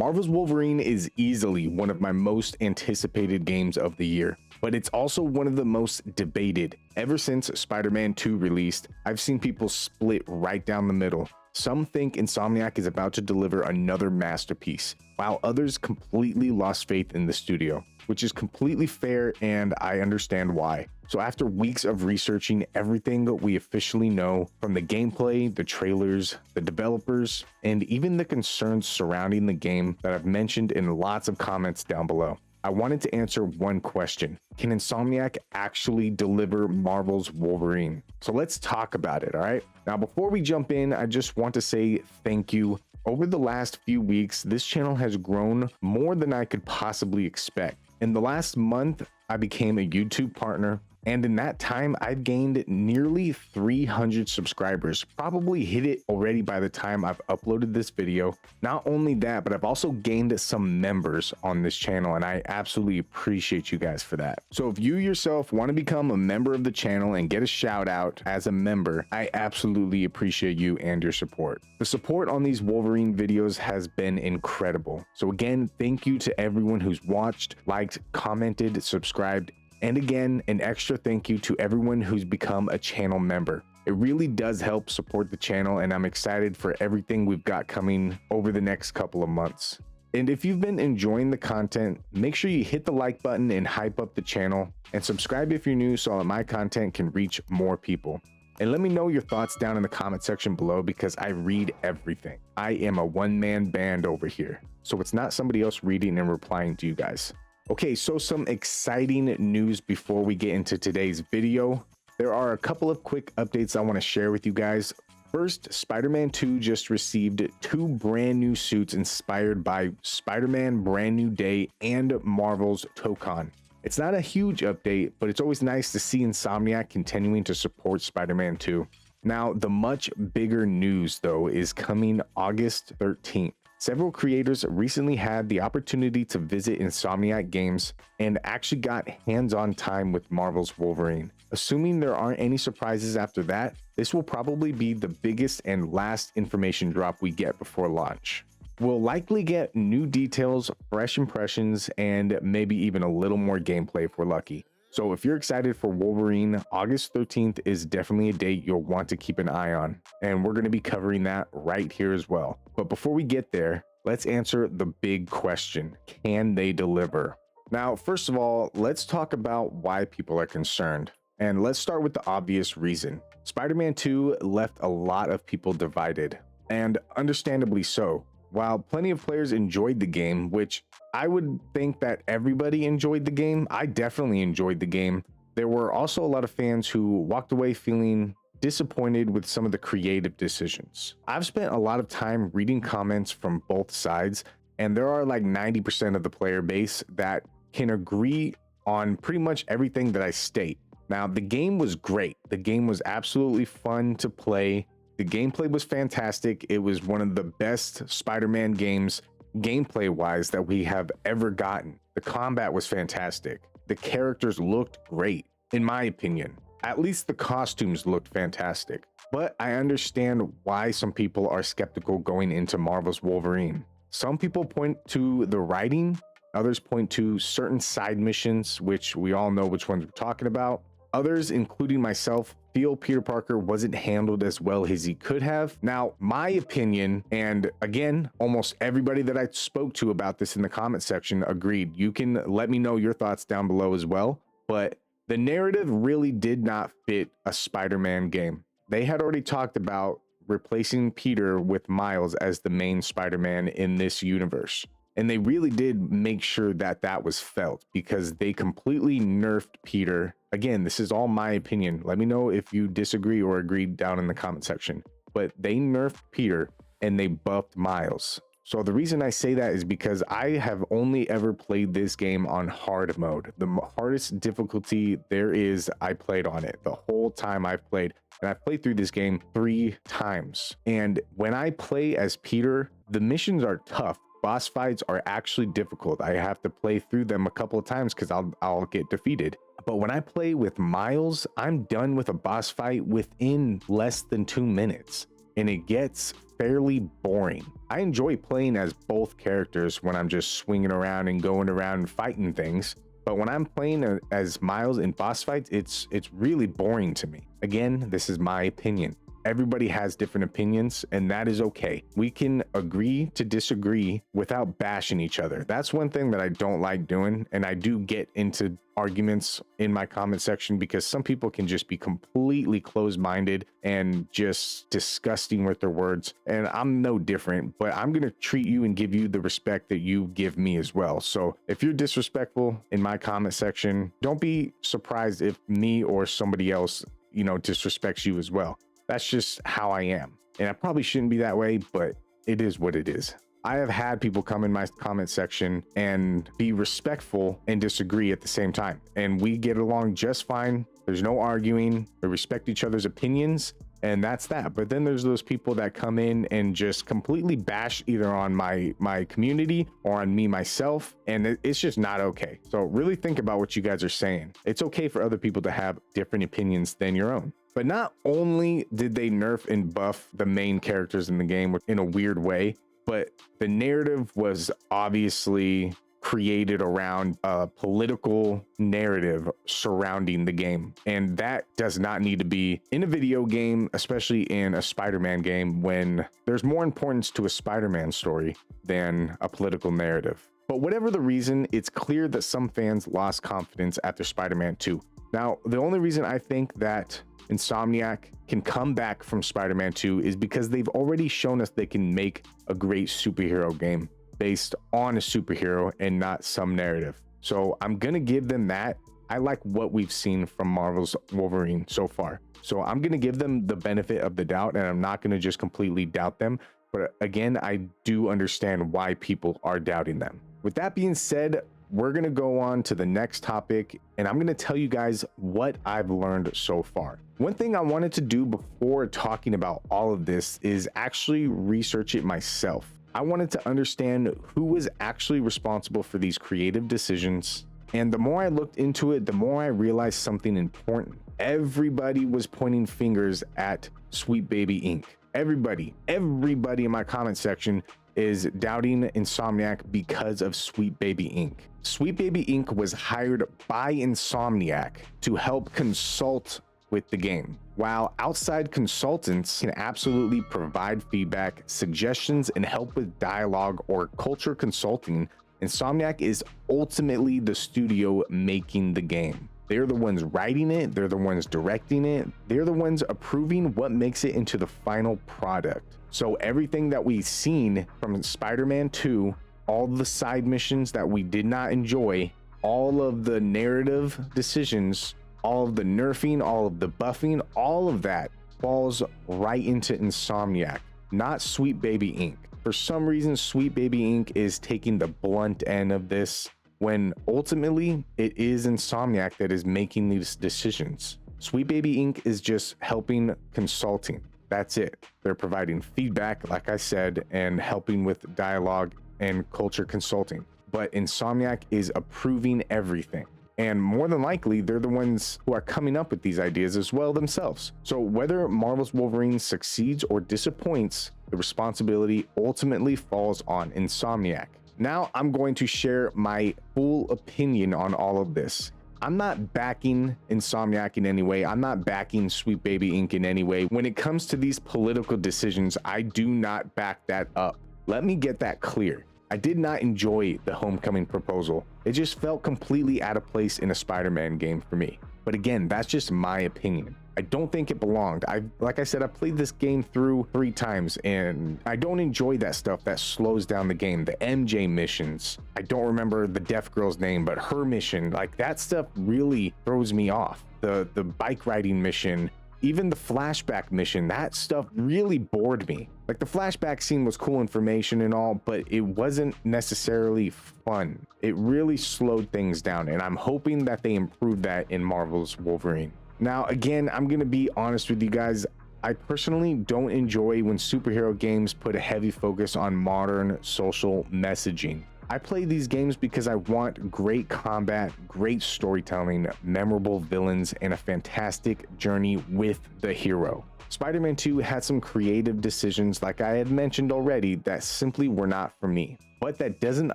Marvel's Wolverine is easily one of my most anticipated games of the year, but it's also one of the most debated. Ever since Spider-Man 2 released, I've seen people split right down the middle. Some think Insomniac is about to deliver another masterpiece, while others completely lost faith in the studio, which is completely fair and I understand why. So after weeks of researching everything we officially know, from the gameplay, the trailers, the developers, and even the concerns surrounding the game that I've mentioned in lots of comments down below, I wanted to answer one question. Can Insomniac actually deliver Marvel's Wolverine? So let's talk about it, all right? Now, before we jump in, I just want to say thank you. Over the last few weeks, this channel has grown more than I could possibly expect. In the last month, I became a YouTube partner, and in that time, I've gained nearly 300 subscribers, probably hit it already by the time I've uploaded this video. Not only that, but I've also gained some members on this channel, and I absolutely appreciate you guys for that. So if you yourself want to become a member of the channel and get a shout out as a member, I absolutely appreciate you and your support. The support on these Wolverine videos has been incredible. So again, thank you to everyone who's watched, liked, commented, subscribed, and again, an extra thank you to everyone who's become a channel member. It really does help support the channel, and I'm excited for everything we've got coming over the next couple of months. And if you've been enjoying the content, make sure you hit the like button and hype up the channel, and subscribe if you're new so that my content can reach more people. And let me know your thoughts down in the comment section below, because I read everything. I am a one-man band over here, so it's not somebody else reading and replying to you guys. Okay, so some exciting news before we get into today's video. There are a couple of quick updates I want to share with you guys. First, Spider-Man 2 just received 2 brand new suits inspired by Spider-Man Brand New Day and Marvel's Tokon. It's not a huge update, but it's always nice to see Insomniac continuing to support Spider-Man 2. Now, the much bigger news though is coming August 13th. Several creators recently had the opportunity to visit Insomniac Games and actually got hands-on time with Marvel's Wolverine. Assuming there aren't any surprises after that, this will probably be the biggest and last information drop we get before launch. We'll likely get new details, fresh impressions, and maybe even a little more gameplay if we're lucky. So if you're excited for Wolverine, August 13th is definitely a date you'll want to keep an eye on, and we're going to be covering that right here as well. But before we get there, let's answer the big question: can they deliver? Now, first of all, let's talk about why people are concerned. And let's start with the obvious reason. Spider-Man 2 left a lot of people divided, and understandably so. While plenty of players enjoyed the game, which I would think that everybody enjoyed the game, I definitely enjoyed the game, there were also a lot of fans who walked away feeling disappointed with some of the creative decisions. I've spent a lot of time reading comments from both sides, and there are like 90% of the player base that can agree on pretty much everything that I state. Now, the game was great. The game was absolutely fun to play. The gameplay was fantastic. It was one of the best Spider-Man games gameplay wise that we have ever gotten. The combat was fantastic. The characters looked great, in my opinion. At least the costumes looked fantastic. But I understand why some people are skeptical going into Marvel's Wolverine. Some people point to the writing, others point to certain side missions, which we all know which ones we're talking about. Others, including myself, feel Peter Parker wasn't handled as well as he could have. Now, my opinion, and again, almost everybody that I spoke to about this in the comment section agreed. You can let me know your thoughts down below as well. But the narrative really did not fit a Spider-Man game. They had already talked about replacing Peter with Miles as the main Spider-Man in this universe. And they really did make sure that that was felt, because they completely nerfed Peter. Again, this is all my opinion. Let me know if you disagree or agree down in the comment section. But they nerfed Peter and they buffed Miles. So the reason I say that is because I have only ever played this game on hard mode. The hardest difficulty there is, I played on it the whole time I've played. And I've played through this game 3 times. And when I play as Peter, the missions are tough. Boss fights are actually difficult. I have to play through them a couple of times because I'll get defeated. But when I play with Miles, I'm done with a boss fight within less than 2 minutes. And it gets fairly boring. I enjoy playing as both characters when I'm just swinging around and going around and fighting things. But when I'm playing as Miles in boss fights, it's really boring to me. Again, this is my opinion. Everybody has different opinions, and that is okay. We can agree to disagree without bashing each other. That's one thing that I don't like doing, and I do get into arguments in my comment section because some people can just be completely closed-minded and just disgusting with their words, and I'm no different, but I'm going to treat you and give you the respect that you give me as well. So if you're disrespectful in my comment section, don't be surprised if me or somebody else, disrespects you as well. That's just how I am. And I probably shouldn't be that way, but it is what it is. I have had people come in my comment section and be respectful and disagree at the same time. And we get along just fine. There's no arguing. We respect each other's opinions. And that's that. But then there's those people that come in and just completely bash either on my community or on me myself. And it's just not okay. So really think about what you guys are saying. It's okay for other people to have different opinions than your own. But not only did they nerf and buff the main characters in the game in a weird way, but the narrative was obviously created around a political narrative surrounding the game. And that does not need to be in a video game, especially in a Spider-Man game, when there's more importance to a Spider-Man story than a political narrative. But whatever the reason, it's clear that some fans lost confidence after Spider-Man 2. Now, the only reason I think that Insomniac can come back from Spider-Man 2 is because they've already shown us they can make a great superhero game based on a superhero and not some narrative. So I'm gonna give them that. I like what we've seen from Marvel's Wolverine so far. So I'm gonna give them the benefit of the doubt, and I'm not gonna just completely doubt them. But again, I do understand why people are doubting them. With that being said, we're going to go on to the next topic, and I'm going to tell you guys what I've learned so far. One thing I wanted to do before talking about all of this is actually research it myself. I wanted to understand who was actually responsible for these creative decisions. And the more I looked into it, the more I realized something important. Everybody was pointing fingers at Sweet Baby Inc. Everybody in my comment section is doubting Insomniac because of Sweet Baby Inc. Sweet Baby Inc. was hired by Insomniac to help consult with the game. While outside consultants can absolutely provide feedback, suggestions, and help with dialogue or culture consulting, Insomniac is ultimately the studio making the game. They're the ones writing it, they're the ones directing it, they're the ones approving what makes it into the final product. So everything that we've seen from Spider-Man 2, all the side missions that we did not enjoy, all of the narrative decisions, all of the nerfing, all of the buffing, all of that falls right into Insomniac, not Sweet Baby Inc. For some reason, Sweet Baby Inc. is taking the blunt end of this, when ultimately it is Insomniac that is making these decisions. Sweet Baby Inc. is just helping consulting. That's it. They're providing feedback, like I said, and helping with dialogue and culture consulting. But Insomniac is approving everything. And more than likely, they're the ones who are coming up with these ideas as well themselves. So whether Marvel's Wolverine succeeds or disappoints, the responsibility ultimately falls on Insomniac. Now I'm going to share my full opinion on all of this. I'm not backing Insomniac in any way. I'm not backing Sweet Baby Inc. in any way. When it comes to these political decisions, I do not back that up. Let me get that clear. I did not enjoy the Homecoming proposal. It just felt completely out of place in a Spider-Man game for me. But again, that's just my opinion. I don't think it belonged. Like I said, I played this game through 3 times, and I don't enjoy that stuff that slows down the game. The MJ missions, I don't remember the deaf girl's name, but her mission, like that stuff really throws me off. The bike riding mission, even the flashback mission, that stuff really bored me. Like the flashback scene was cool information and all, but it wasn't necessarily fun. It really slowed things down, and I'm hoping that they improve that in Marvel's Wolverine. Now, again, I'm going to be honest with you guys. I personally don't enjoy when superhero games put a heavy focus on modern social messaging. I play these games because I want great combat, great storytelling, memorable villains, and a fantastic journey with the hero. Spider-Man 2 had some creative decisions, like I had mentioned already, that simply were not for me. But that doesn't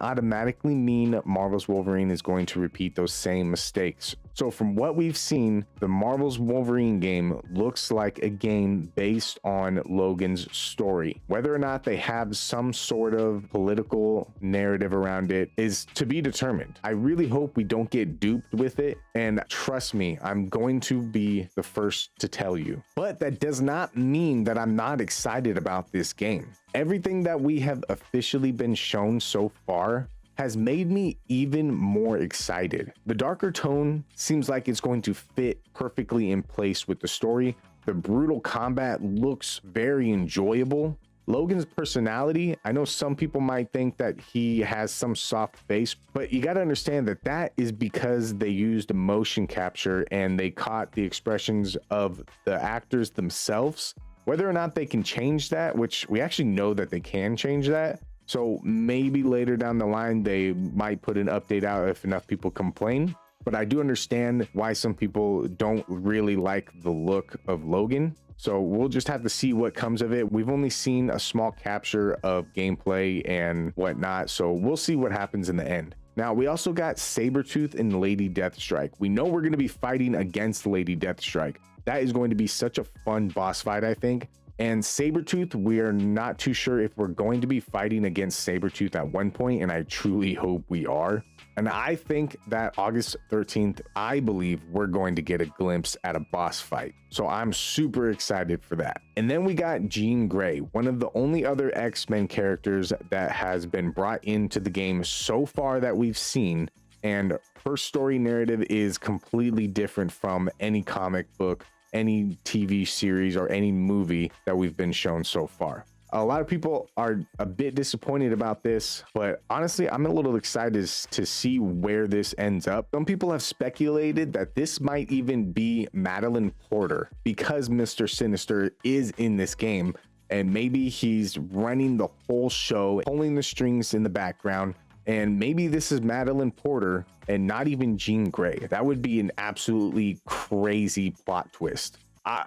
automatically mean Marvel's Wolverine is going to repeat those same mistakes. So from what we've seen, the Marvel's Wolverine game looks like a game based on Logan's story. Whether or not they have some sort of political narrative around it is to be determined. I really hope we don't get duped with it, and trust me, I'm going to be the first to tell you. But that does not mean that I'm not excited about this game. Everything that we have officially been shown so far has made me even more excited. The darker tone seems like it's going to fit perfectly in place with the story. The brutal combat looks very enjoyable. Logan's personality, I know some people might think that he has some soft face, but you got to understand that that is because they used motion capture and they caught the expressions of the actors themselves. Whether or not they can change that, which we actually know that they can change that. So maybe later down the line, they might put an update out if enough people complain. But I do understand why some people don't really like the look of Logan. So we'll just have to see what comes of it. We've only seen a small capture of gameplay and whatnot. So we'll see what happens in the end. Now, we also got Sabretooth and Lady Deathstrike. We know we're going to be fighting against Lady Deathstrike. That is going to be such a fun boss fight, I think. And Sabretooth, we are not too sure if we're going to be fighting against Sabretooth at one point, and I truly hope we are. And I think that August 13th, I believe we're going to get a glimpse at a boss fight. So I'm super excited for that. And then we got Jean Grey, one of the only other X-Men characters that has been brought into the game so far that we've seen. And her story narrative is completely different from any comic book, any TV series, or any movie that we've been shown so far. A lot of people are a bit disappointed about this, but honestly, I'm a little excited to see where this ends up. Some people have speculated that this might even be Madeline Porter because Mr. Sinister is in this game, and maybe he's running the whole show, pulling the strings in the background. And maybe this is Madeline Porter and not even Jean Grey. That would be an absolutely crazy plot twist.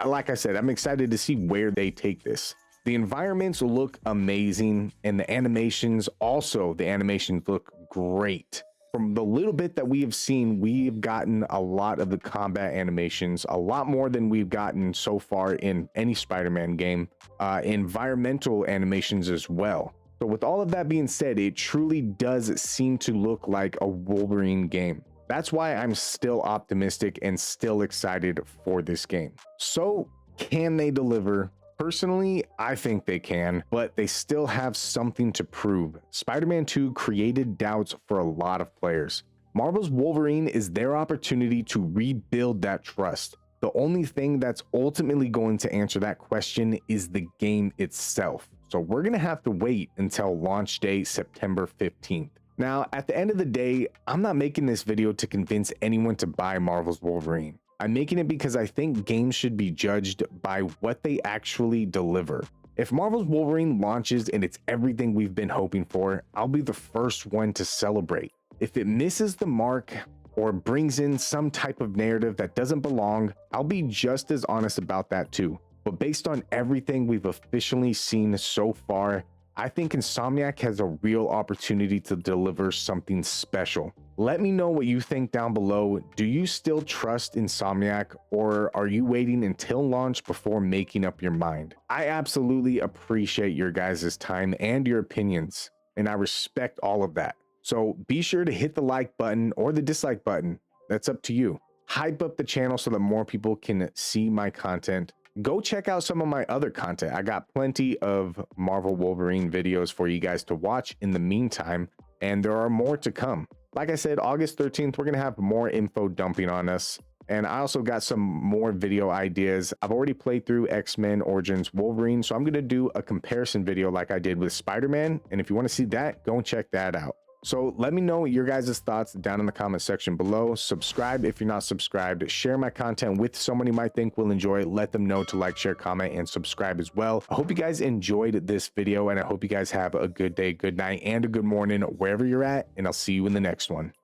Like I said, I'm excited to see where they take this. The environments look amazing, and the animations look great. From the little bit that we have seen, we've gotten a lot of the combat animations, a lot more than we've gotten so far in any Spider-Man game. Environmental animations as well. So with all of that being said, it truly does seem to look like a Wolverine game. That's why I'm still optimistic and still excited for this game. So can they deliver? Personally, I think they can, but they still have something to prove. Spider-Man 2 created doubts for a lot of players. Marvel's Wolverine is their opportunity to rebuild that trust. The only thing that's ultimately going to answer that question is the game itself. So we're going to have to wait until launch day, September 15th. Now, at the end of the day, I'm not making this video to convince anyone to buy Marvel's Wolverine. I'm making it because I think games should be judged by what they actually deliver. If Marvel's Wolverine launches and it's everything we've been hoping for, I'll be the first one to celebrate. If it misses the mark or brings in some type of narrative that doesn't belong, I'll be just as honest about that too. But based on everything we've officially seen so far, I think Insomniac has a real opportunity to deliver something special. Let me know what you think down below. Do you still trust Insomniac, or are you waiting until launch before making up your mind? I absolutely appreciate your guys' time and your opinions, and I respect all of that. So be sure to hit the like button or the dislike button. That's up to you. Hype up the channel so that more people can see my content. Go check out some of my other content. I got plenty of Marvel Wolverine videos for you guys to watch in the meantime, and there are more to come. Like I said, August 13th, we're going to have more info dumping on us. And I also got some more video ideas. I've already played through X-Men Origins Wolverine, so I'm going to do a comparison video like I did with Spider-Man. And if you want to see that, go and check that out. So let me know your guys' thoughts down in the comment section below. Subscribe if you're not subscribed. Share my content with someone you might think will enjoy it. Let them know to like, share, comment, and subscribe as well. I hope you guys enjoyed this video, and I hope you guys have a good day, good night, and a good morning wherever you're at, and I'll see you in the next one.